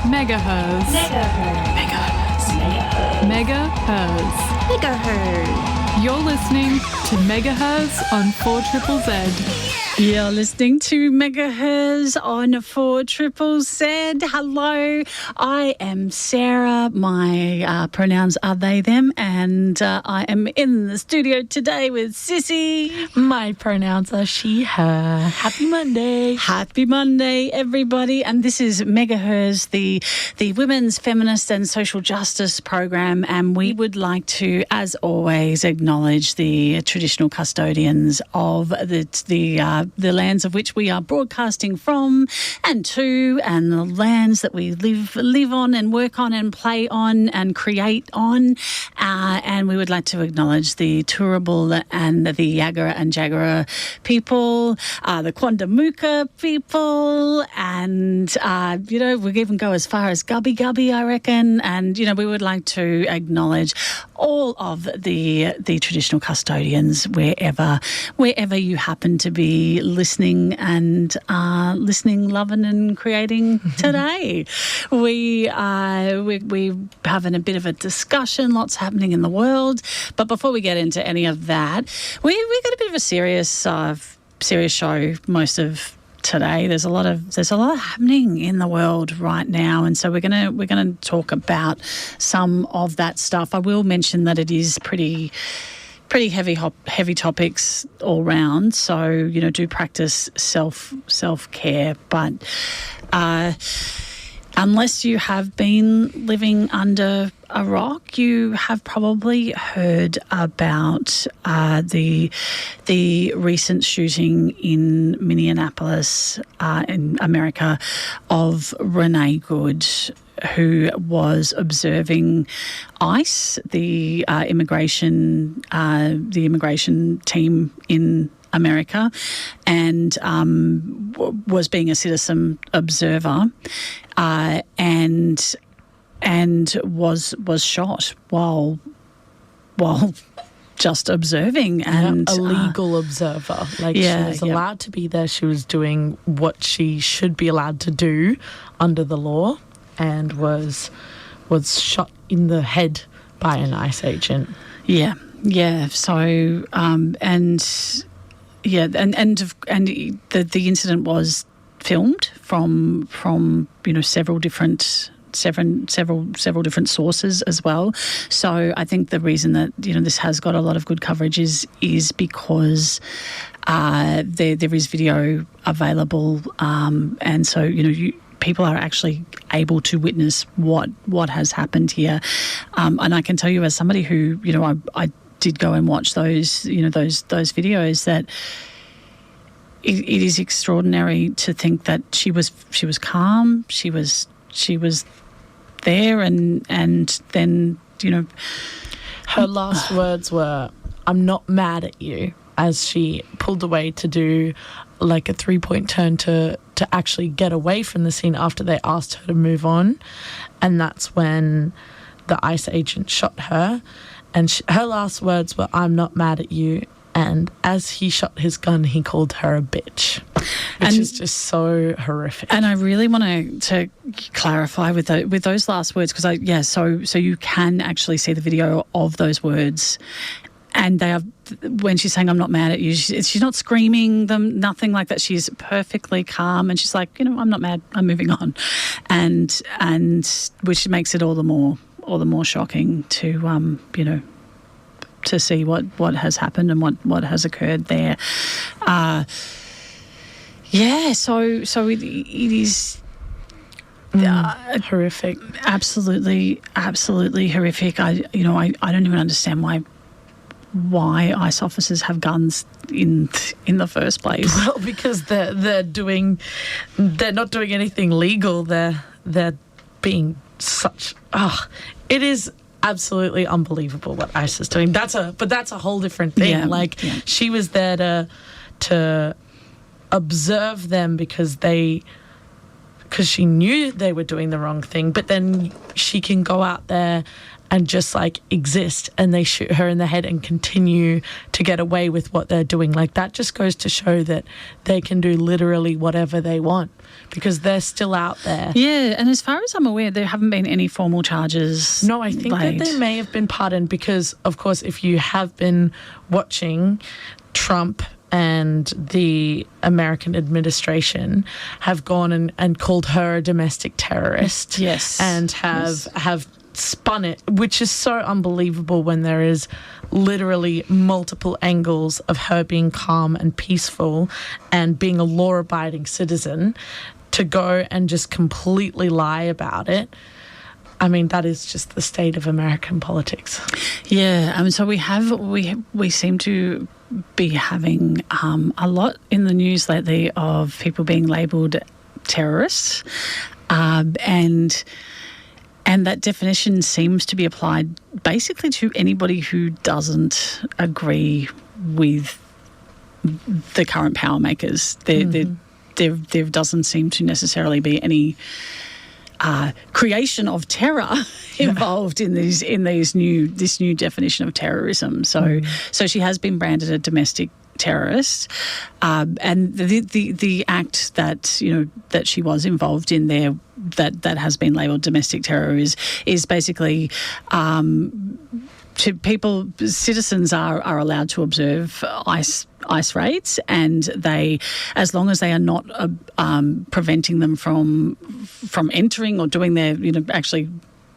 MegaHerzzz. You're listening to MegaHerzzz on 4ZZZ. You're listening to MegaHerzzz on 4ZZZ. Hello, I am Sarah. My pronouns are they, them, and I am in the studio today with Sisi. My pronouns are she, her. Happy Monday. Happy Monday, everybody. And this is MegaHerzzz, the Women's Feminist and Social Justice program. And we would like to, as always, acknowledge the traditional custodians of the lands of which we are broadcasting from and to, and the lands that we live on and work on and play on and create on. And we would like to acknowledge the Turrbal and the Yagara and Jagara people, the Quandamooka people, and, we even go as far as Gubby Gubby, I reckon. And, we would like to acknowledge all of the traditional custodians wherever you happen to be listening and loving and creating today. We're having a bit of a discussion, lots happening in the world. But before we get into any of that, we got a bit of a serious show most of today. There's a lot happening in the world right now, and so we're gonna talk about some of that stuff. I will mention that it is pretty heavy topics all round. So, do practice self-care. But unless you have been living under a rock, you have probably heard about the recent shooting in Minneapolis, in America, of Renee Good, who was observing ICE, the immigration team in America, and was being a citizen observer, and was shot while just observing, and a legal observer. She was allowed to be there. She was doing what she should be allowed to do under the law, and was shot in the head by an ICE agent. Yeah. So the incident was filmed from several different sources as well. So I think the reason that this has got a lot of good coverage is because there is video available, and so people are actually able to witness what has happened here. And I can tell you, as somebody who, I did go and watch those videos, that it is extraordinary to think that she was calm, she was there, and then, her last words were, "I'm not mad at you," as she pulled away to do like a 3-point turn to actually get away from the scene after they asked her to move on. And that's when the ICE agent shot her. And her last words were, "I'm not mad at you." And as he shot his gun, he called her a bitch, which is just so horrific. And I really want to clarify with those last words, because so you can actually see the video of those words. And they are, when she's saying, "I'm not mad at you," she's not screaming them, nothing like that. She's perfectly calm, and she's like, "I'm not mad. I'm moving on," and which makes it all the more shocking to to see what has happened and what has occurred there. So it is. Horrific. Absolutely horrific. I don't even understand why ICE officers have guns in the first place. Well, because they're not doing anything legal. They're being such. It is absolutely unbelievable what ICE is doing. That's a whole different thing. She was there to observe them because because she knew they were doing the wrong thing, but then she can go out there and just like exist, and they shoot her in the head and continue to get away with what they're doing. Like, that just goes to show that they can do literally whatever they want because they're still out there. Yeah, and as far as I'm aware, there haven't been any formal charges. No, I think laid. that they may have been pardoned because, of course, if you have been watching, Trump and the American administration have gone and called her a domestic terrorist. Yes. And have spun it, which is so unbelievable when there is literally multiple angles of her being calm and peaceful and being a law-abiding citizen, to go and just completely lie about it. I mean, that is just the state of American politics. Yeah, I mean, so we seem to be having a lot in the news lately of people being labelled terrorists, and that definition seems to be applied basically to anybody who doesn't agree with the current power makers. There doesn't seem to necessarily be any creation of terror involved in this new definition of terrorism. So she has been branded a domestic terrorist, and the act that she was involved in there that has been labelled domestic terror is basically to people, citizens are allowed to observe ICE raids, and they, as long as they are not preventing them from entering or doing their, actually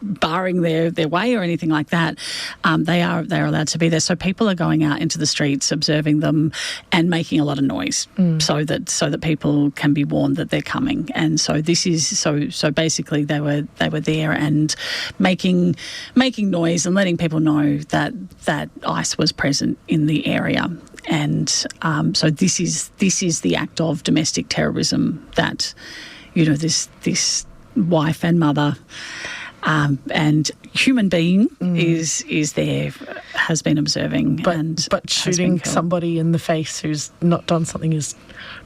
barring their way or anything like that, they're allowed to be there. So people are going out into the streets, observing them, and making a lot of noise, so that people can be warned that they're coming. And so this is so basically they were there and making noise and letting people know that ICE was present in the area. And so this is the act of domestic terrorism that this wife and mother and human being is there, has been observing, but shooting somebody in the face who's not done something is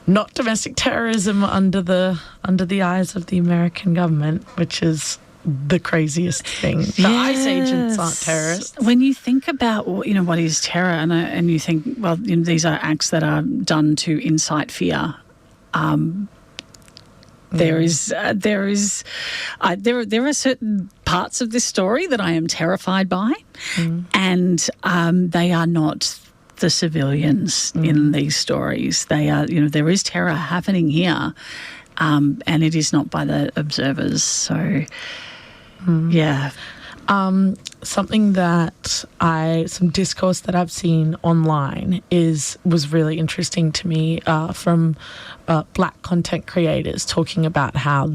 not domestic terrorism under the eyes of the American government, which is the craziest thing. The ICE agents aren't terrorists. When you think about what is terror, and you think, well, these are acts that are done to incite fear. There are certain parts of this story that I am terrified by, and they are not the civilians in these stories. They are, there is terror happening here, and it is not by the observers. So, yeah. Something that some discourse that I've seen online was really interesting to me from Black content creators talking about how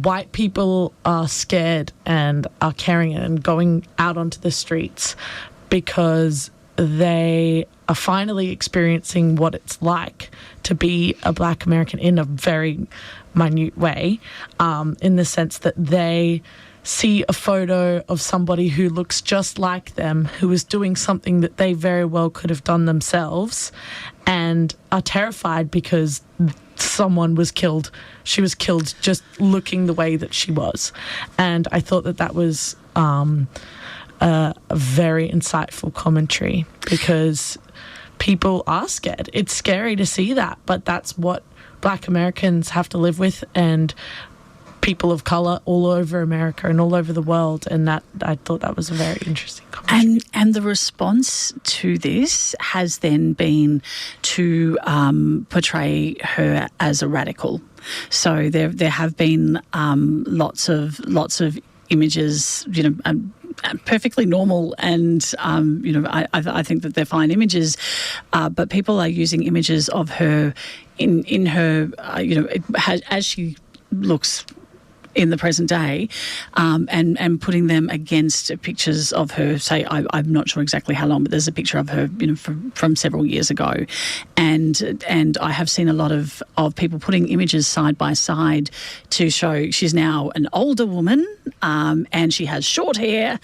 white people are scared and are carrying it and going out onto the streets because they are finally experiencing what it's like to be a Black American in a very minute way, in the sense that they see a photo of somebody who looks just like them, who is doing something that they very well could have done themselves, and are terrified because someone was killed. She was killed just looking the way that she was. And I thought that was a very insightful commentary, because people are scared. It's scary to see that, but that's what Black Americans have to live with, and people of colour all over America and all over the world, and that I thought that was a very interesting commentary. And the response to this has then been to portray her as a radical. So there have been lots of images, perfectly normal, and I think that they're fine images, but people are using images of her in her as she looks in the present day, and putting them against pictures of her, say, I'm not sure exactly how long, but there's a picture of her, from several years ago. And I have seen a lot of people putting images side by side to show she's now an older woman, and she has short hair,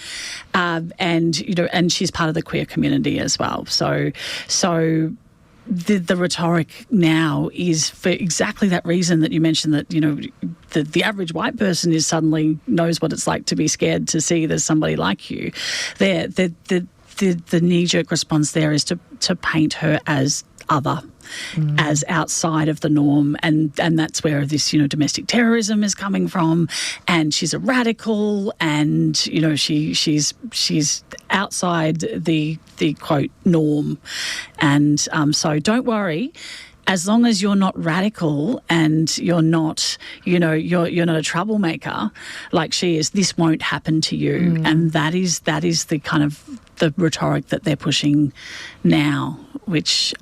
and she's part of the queer community as well. So the rhetoric now is for exactly that reason that you mentioned, that, you know, the average white person is suddenly knows what it's like to be scared to see there's somebody like you. The knee-jerk response there is to paint her as other, as outside of the norm, and that's where this, you know, domestic terrorism is coming from, and she's a radical, and, you know, she's outside the quote norm, and so don't worry. As long as you're not radical and you're not, you know, you're not a troublemaker like she is, this won't happen to you. And that is the kind of the rhetoric that they're pushing now, which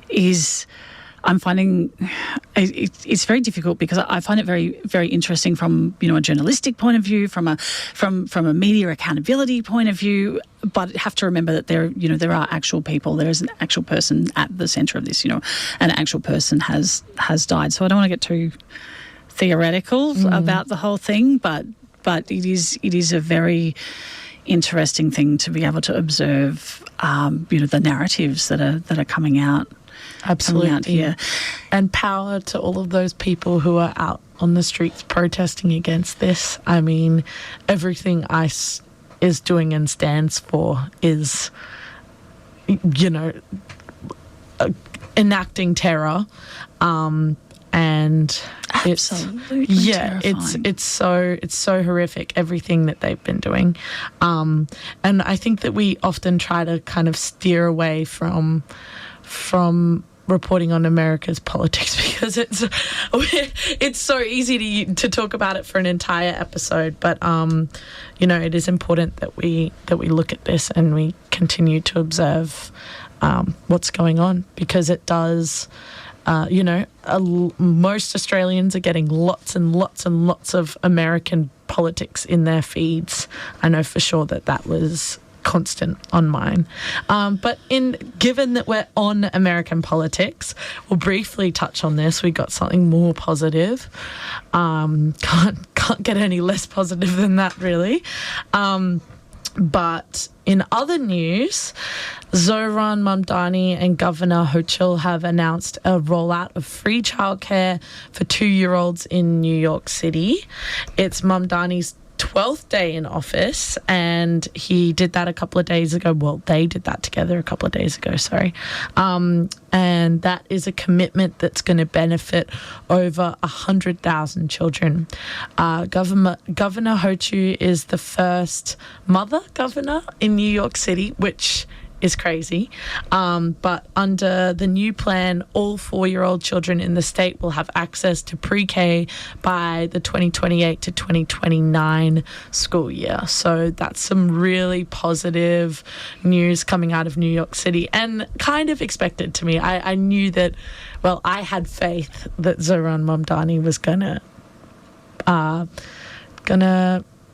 is, I'm finding it's very difficult, because I find it very, very interesting from, you know, a journalistic point of view, from a media accountability point of view. But have to remember that there are actual people. There is an actual person at the centre of this. You know, an actual person has died. So I don't want to get too theoretical about the whole thing, but it is a very interesting thing to be able to observe. You know, the narratives that are coming out. Absolutely. Out here. And power to all of those people who are out on the streets protesting against this. I mean, everything ICE is doing and stands for is, you know, enacting terror. And absolutely it's so horrific, everything that they've been doing. And I think that we often try to kind of steer away from reporting on America's politics, because it's so easy to talk about it for an entire episode. But you know, it is important that we look at this and we continue to observe what's going on, because it does. You know, most Australians are getting lots and lots and lots of American politics in their feeds. I know for sure that was constant on mine. But given that we're on American politics, we'll briefly touch on this. We got something more positive. Can't get any less positive than that, really. But in other news, Zohran Mamdani and Governor Hochul have announced a rollout of free childcare for 2-year-olds in New York City. It's Mamdani's 12th day in office, and he did that a couple of days ago. Well, they did that together a couple of days ago, sorry. And that is a commitment that's going to benefit over 100,000 children. Governor Hochul is the first mother governor in New York City, which is crazy. But under the new plan, all 4-year-old children in the state will have access to pre-K by the 2028 to 2029 school year. So that's some really positive news coming out of New York City, and kind of expected to me. I knew that, well, I had faith that Zohran Mamdani was gonna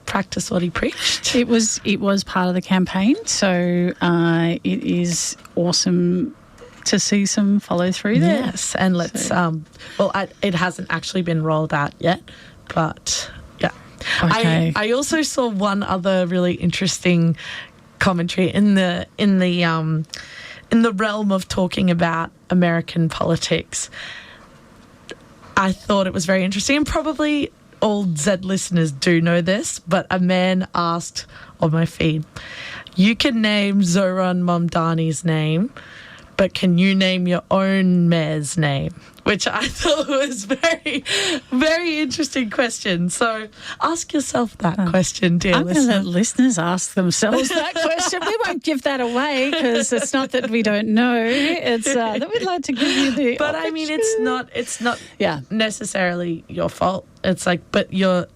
practice what he preached. It was part of the campaign, so it is awesome to see some follow through there. Yes, and let's it hasn't actually been rolled out yet, but yeah. Okay. I also saw one other really interesting commentary in the realm of talking about American politics. I thought it was very interesting, and probably all Z listeners do know this, but a man asked on my feed, you can name Zohran Mamdani's name, but can you name your own mayor's name? Which I thought was very, very interesting question. So ask yourself that question, dear I'm listener. going to let listeners ask themselves that question. We won't give that away, because it's not that we don't know. It's that we'd like to give you the But I mean, it's not yeah. necessarily your fault. It's like, but your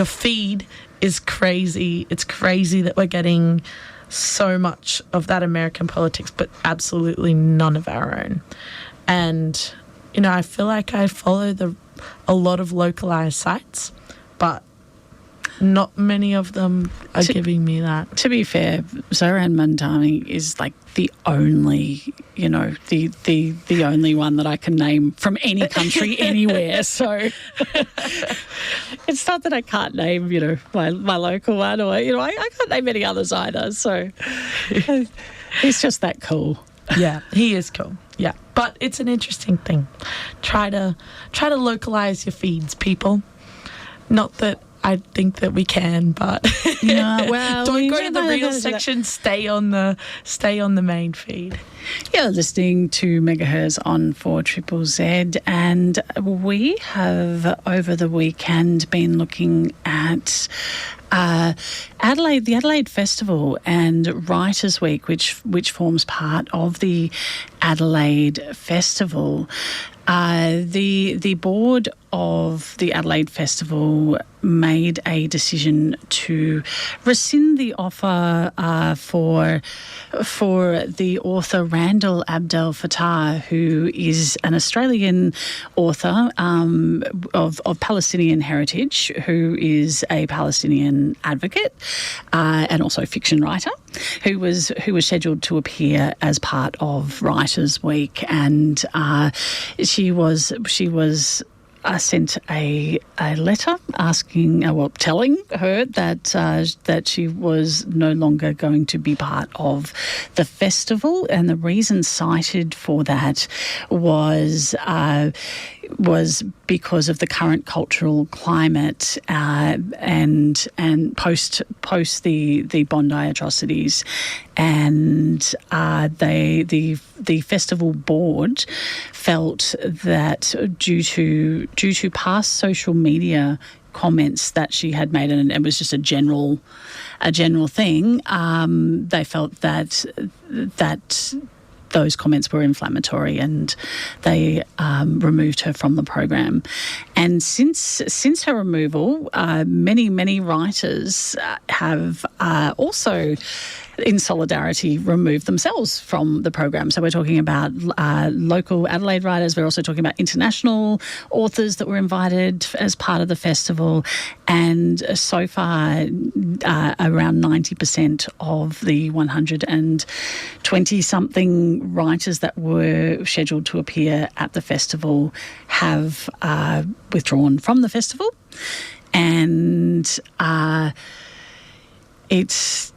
feed is crazy. It's crazy that we're getting so much of that American politics, but absolutely none of our own. And, you know, I feel like I follow a lot of localized sites, but not many of them are giving me that. To be fair, Zohran Mamdani is like the only, you know, the only one that I can name from any country anywhere. So it's not that I can't name, you know, my local one, or, you know, I can't name any others either. So he's just that cool. Yeah, he is cool. Yeah, but it's an interesting thing. Try to localize your feeds, people. Not that I think that we can, but don't go to the real section. Stay on the main feed. You're listening to MegaHerzzz on 4ZZZ, and we have over the weekend been looking at Adelade, the Adelade Festival and Writers' Week, which forms part of the Adelaide Festival. The board of the Adelaide Festival made a decision to rescind the offer for the author Randa Abdel-Fattah, who is an Australian author of Palestinian heritage, who is a Palestinian advocate and also fiction writer, who was scheduled to appear as part of Writers' Week, and she was sent a letter asking, telling her that she was no longer going to be part of the festival, and the reason cited for that was because of the current cultural climate and post the Bondi atrocities, and the festival board felt that due to past social media comments that she had made, and it was just a general thing, they felt that those comments were inflammatory, and they removed her from the program. And since her removal, many writers have also, in solidarity, removed themselves from the program. So we're talking about local Adelaide writers. We're also talking about international authors that were invited as part of the festival. And so far, around 90% of the 120-something writers that were scheduled to appear at the festival have withdrawn from the festival. And it's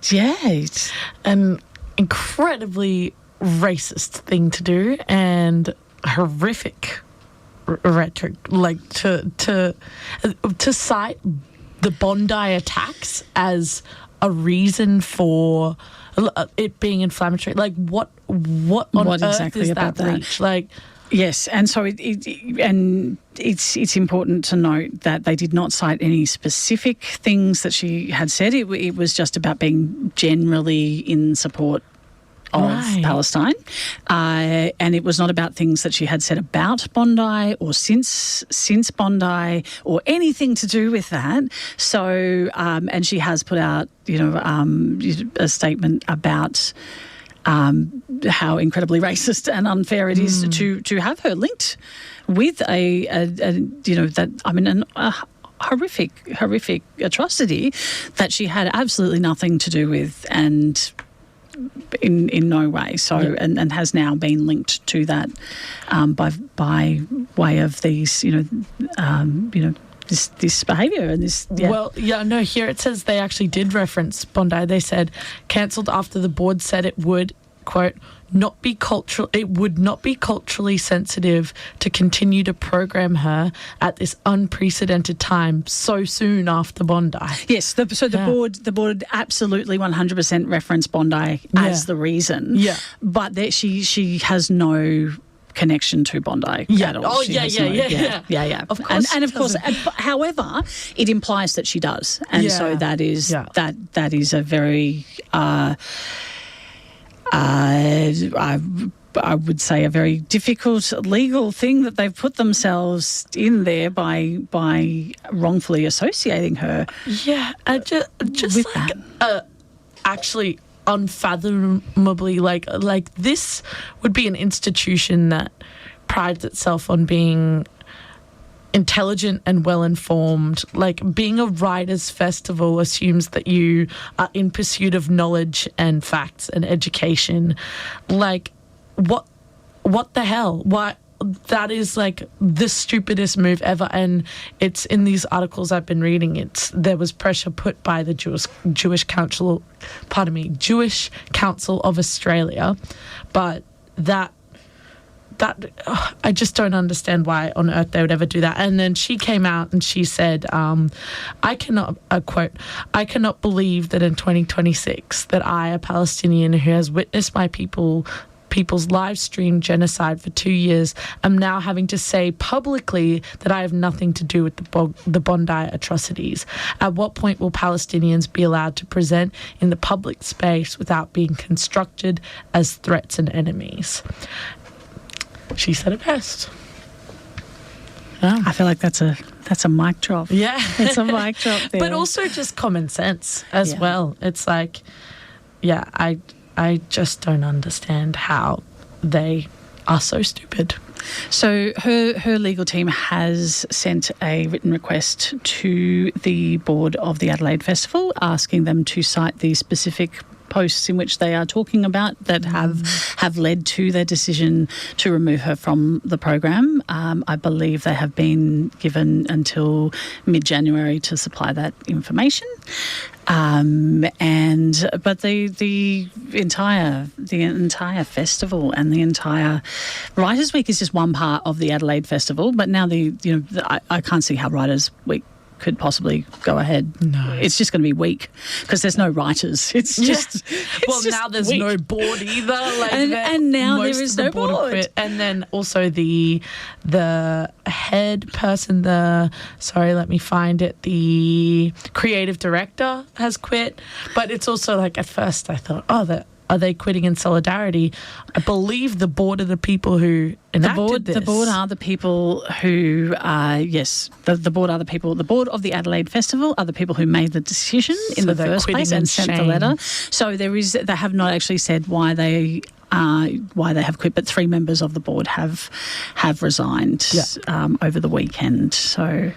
an incredibly racist thing to do, and horrific rhetoric, like to cite the Bondi attacks as a reason for it being inflammatory. Like what on earth exactly is about that reach? Like, yes, and so it's important to note that they did not cite any specific things that she had said. It was just about being generally in support of Palestine, and it was not about things that she had said about Bondi or since Bondi or anything to do with that. So, and she has put out, a statement about how incredibly racist and unfair it is to have her linked with a horrific atrocity that she had absolutely nothing to do with, and in no way. So, and has now been linked to that by way of these, this behaviour and this. Yeah. Well, here it says they actually did reference Bondi. They said cancelled after the board said it would, quote, it would not be culturally sensitive to continue to program her at this unprecedented time so soon after Bondi. Yes, the board absolutely 100% referenced Bondi as the reason. Yeah, but that she has no connection to Bondi at all. Oh, yeah. Of course, and of course, however, it implies that she does, and so that is that is a very. I would say a very difficult legal thing that they've put themselves in there by wrongfully associating her. Yeah, just with like actually unfathomably like this would be an institution that prides itself on being intelligent and well-informed. Like, being a writers' festival assumes that you are in pursuit of knowledge and facts and education. Like, what the hell? Why? That is like the stupidest move ever. And it's in these articles I've been reading, there was pressure put by the Jewish Council of Australia, but I just don't understand why on earth they would ever do that. And then she came out and she said, I cannot, quote, I cannot believe that in 2026 that I, a Palestinian who has witnessed my people's live stream genocide for 2 years, am now having to say publicly that I have nothing to do with the Bondi atrocities. At what point will Palestinians be allowed to present in the public space without being constructed as threats and enemies? She said it best. Oh. I feel like that's a mic drop. Yeah. It's a mic drop there. But also just common sense as well. It's like, yeah, I just don't understand how they are so stupid. So her legal team has sent a written request to the board of the Adelaide Festival asking them to cite the specific posts in which they are talking about that have led to their decision to remove her from the program. I believe they have been given until mid-January to supply that information. But the entire festival and the entire Writers' Week is just one part of the Adelaide Festival. But now I can't see how Writers' Week could possibly go ahead. No. It's just going to be weak because there's no writers. It's just now there's weak. no board either. Like and now there is no board. Quit. And then also the head person, let me find it, the creative director has quit. But it's also like at first I thought, are they quitting in solidarity? I believe the board are the people who enacted this. The board are the people who, the board are the people. The board of the Adelaide Festival are the people who made the decision in the first place and sent the letter. So they have not actually said why they have quit, but 3 members of the board have resigned over the weekend. So.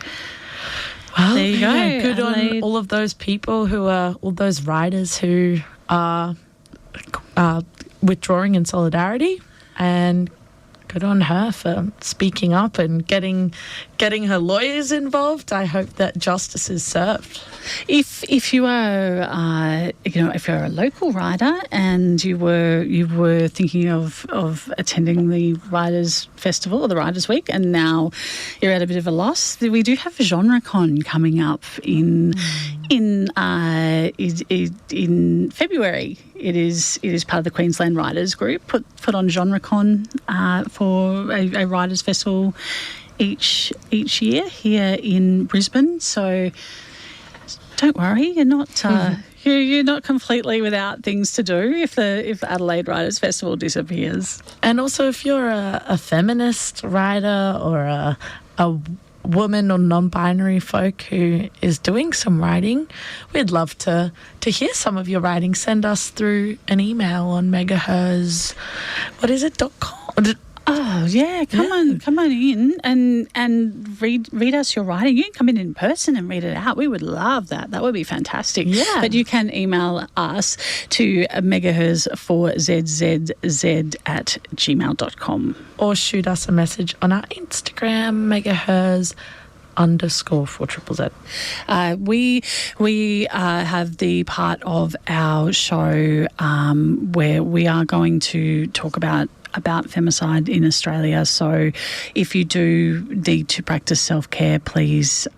Well, there you go. Yeah, good on all of those people all those writers who are withdrawing in solidarity, and good on her for speaking up and getting her lawyers involved. I hope that justice is served. If you are if you're a local writer and you were thinking of attending the Writers' Festival or the Writers' Week, and now you're at a bit of a loss, we do have GenreCon coming up in February. It is part of the Queensland Writers Group put on GenreCon for a Writers' Festival each year here in Brisbane. So don't worry, you're not you're not completely without things to do if the Adelaide Writers' Festival disappears. And also, if you're a feminist writer or a woman or non-binary folk who is doing some writing, we'd love to hear some of your writing. Send us through an email on MegaHerzzz. What is it? .com? Oh yeah, come on in and read us your writing. You can come in person and read it out. We would love that. That would be fantastic. Yeah. But you can email us to megaherzzz4zzz@gmail.com. Or shoot us a message on our Instagram, MegaHerzzz_4ZZZ. We have the part of our show where we are going to talk about femicide in Australia. So if you do need to practice self-care, please,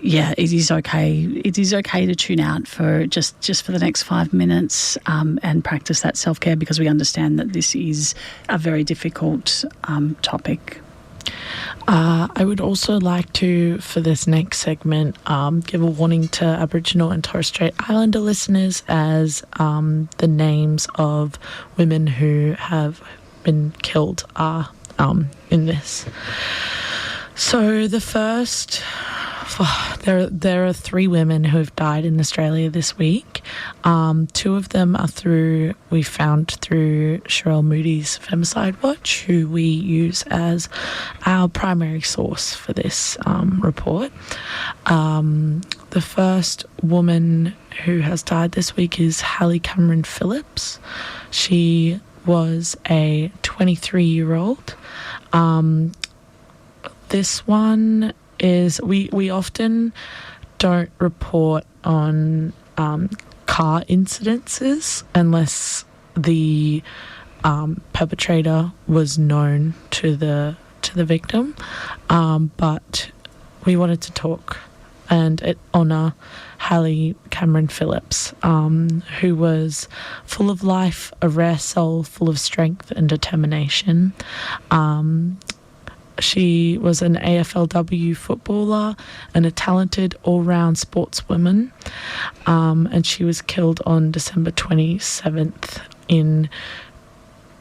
it is okay. It is okay to tune out for just for the next 5 minutes and practice that self-care, because we understand that this is a very difficult topic. I would also like to, for this next segment, give a warning to Aboriginal and Torres Strait Islander listeners as the names of women who have been killed are in this. So the first... There are 3 women who have died in Australia this week. 2 of them we found through Sherele Moody's Femicide Watch, who we use as our primary source for this report. The first woman who has died this week is Hallie Cameron Phillips. She was a 23-year-old. This one is we often don't report on car incidences unless the perpetrator was known to the victim, but we wanted to talk and honour Hallie Cameron Phillips, who was full of life, a rare soul, full of strength and determination. She was an AFLW footballer and a talented all-round sportswoman, and she was killed on December 27th in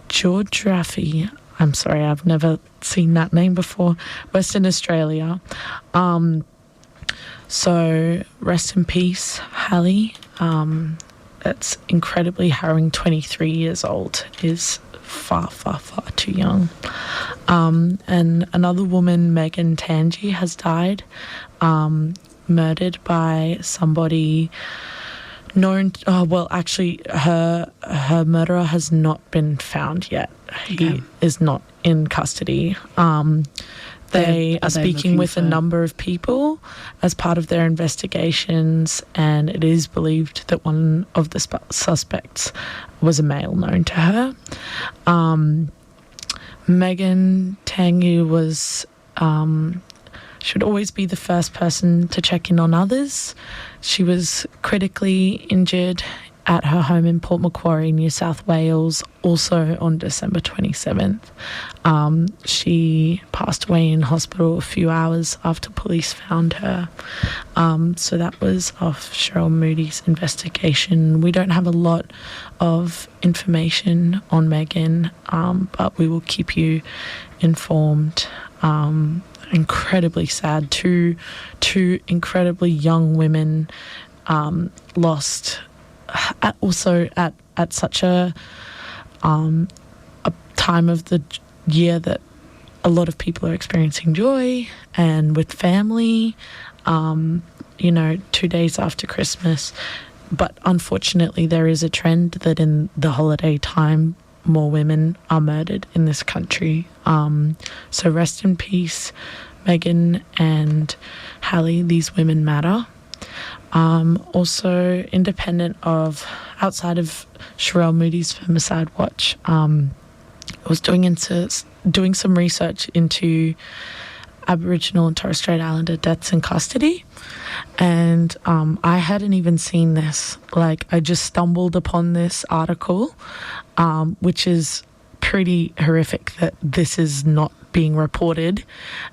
Geography. I'm sorry, I've never seen that name before. Western Australia. So rest in peace, Hallie. That's incredibly harrowing. 23 years old is far, far, far too young. And another woman, Megan Tangi, has died, murdered by somebody known. Actually, her murderer has not been found yet. He is not in custody. They are speaking with a number of people as part of their investigations, and it is believed that one of the suspects was a male known to her. Megan Tangi was should always be the first person to check in on others. She was critically injured at her home in Port Macquarie, New South Wales, also on December 27th. She passed away in hospital a few hours after police found her. So that was off Sherele Moody's investigation. We don't have a lot of information on Megan, but we will keep you informed. Incredibly sad. Two incredibly young women lost also at such a time of the year that a lot of people are experiencing joy and with family, 2 days after Christmas. But unfortunately, there is a trend that in the holiday time, more women are murdered in this country. So rest in peace, Megan and Hallie. These women matter. Also, outside of Sherele Moody's Femicide Watch, I was doing some research into Aboriginal and Torres Strait Islander deaths in custody, and I hadn't even seen this. I just stumbled upon this article, which is pretty horrific that this is not being reported,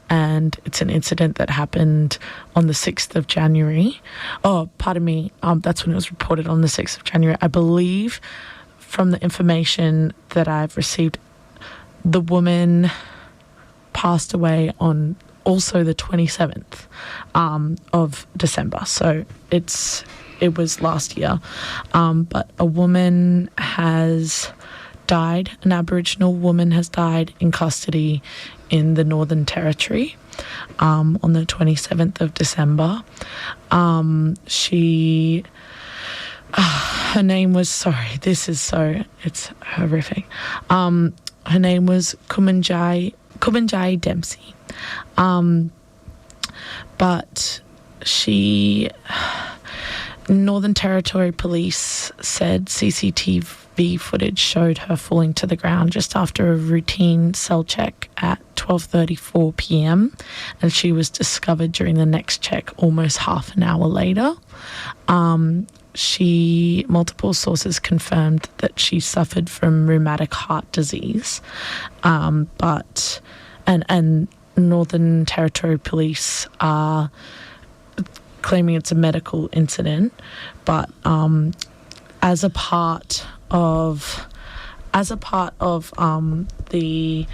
and it's an incident that happened on the 6th of January. Oh, pardon me, that's when it was reported, on the 6th of January. I believe from the information that I've received, the woman passed away on also the 27th of December. So it was last year. But a woman has died, an Aboriginal woman has died in custody in the Northern Territory on the 27th of December. Her name was, it's horrific. Her name was Kumanjai Dempsey. But Northern Territory Police said CCTV footage showed her falling to the ground just after a routine cell check at 12:34 p.m. and she was discovered during the next check almost half an hour later. Multiple sources confirmed that she suffered from rheumatic heart disease, but Northern Territory Police are claiming it's a medical incident, but as a part of the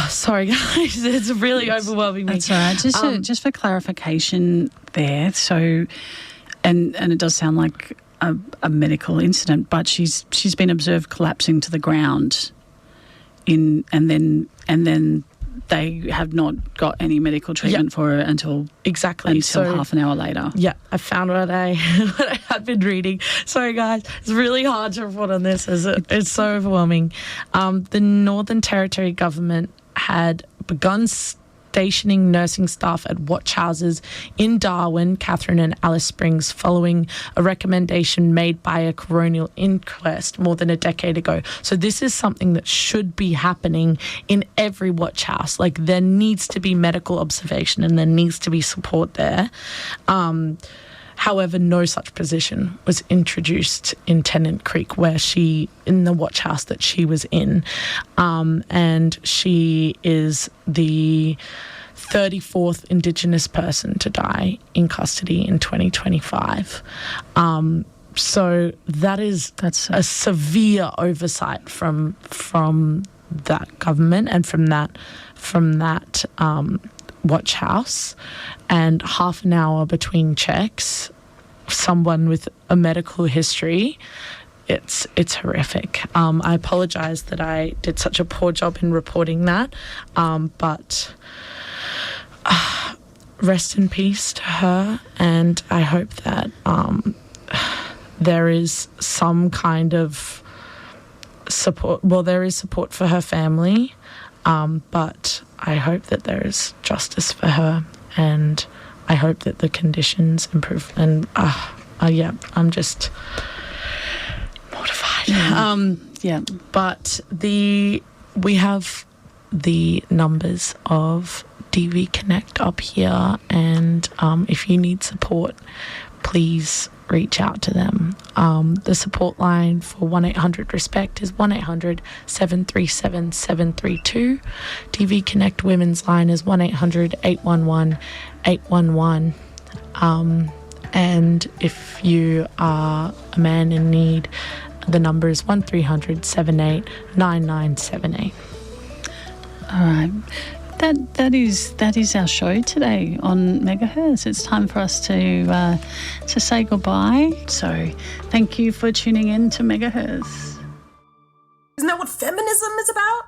sorry guys, it's really overwhelming me. That's all right. Just for clarification there, so and it does sound like a medical incident, but she's been observed collapsing to the ground and then they have not got any medical treatment for her until half an hour later. Yeah, I found what I had been reading. Sorry, guys. It's really hard to report on this as it's so overwhelming. The Northern Territory government had begun stationing nursing staff at watch houses in Darwin, Catherine and Alice Springs, following a recommendation made by a coronial inquest more than a decade ago. So this is something that should be happening in every watch house. Like, there needs to be medical observation and there needs to be support there. However, no such position was introduced in Tennant Creek, in the watch house that she was in. And she is the 34th Indigenous person to die in custody in 2025. So that's a severe oversight from that government and from that watch house, and half an hour between checks, someone with a medical history. It's horrific. I apologise that I did such a poor job in reporting that, but rest in peace to her, and I hope that there is some kind of support. Well, there is support for her family, but I hope that there is justice for her, and I hope that the conditions improve. And I'm just mortified. But we have the numbers of DV Connect up here, and if you need support, please reach out to them. The support line for 1-800-RESPECT is 1-800-737-732. DV Connect Women's line is 1-800-811-811. And if you are a man in need, the number is 1300-78-9978. All right. That is our show today on MegaHerzzz. It's time for us to say goodbye. So thank you for tuning in to MegaHerzzz. Isn't that what feminism is about?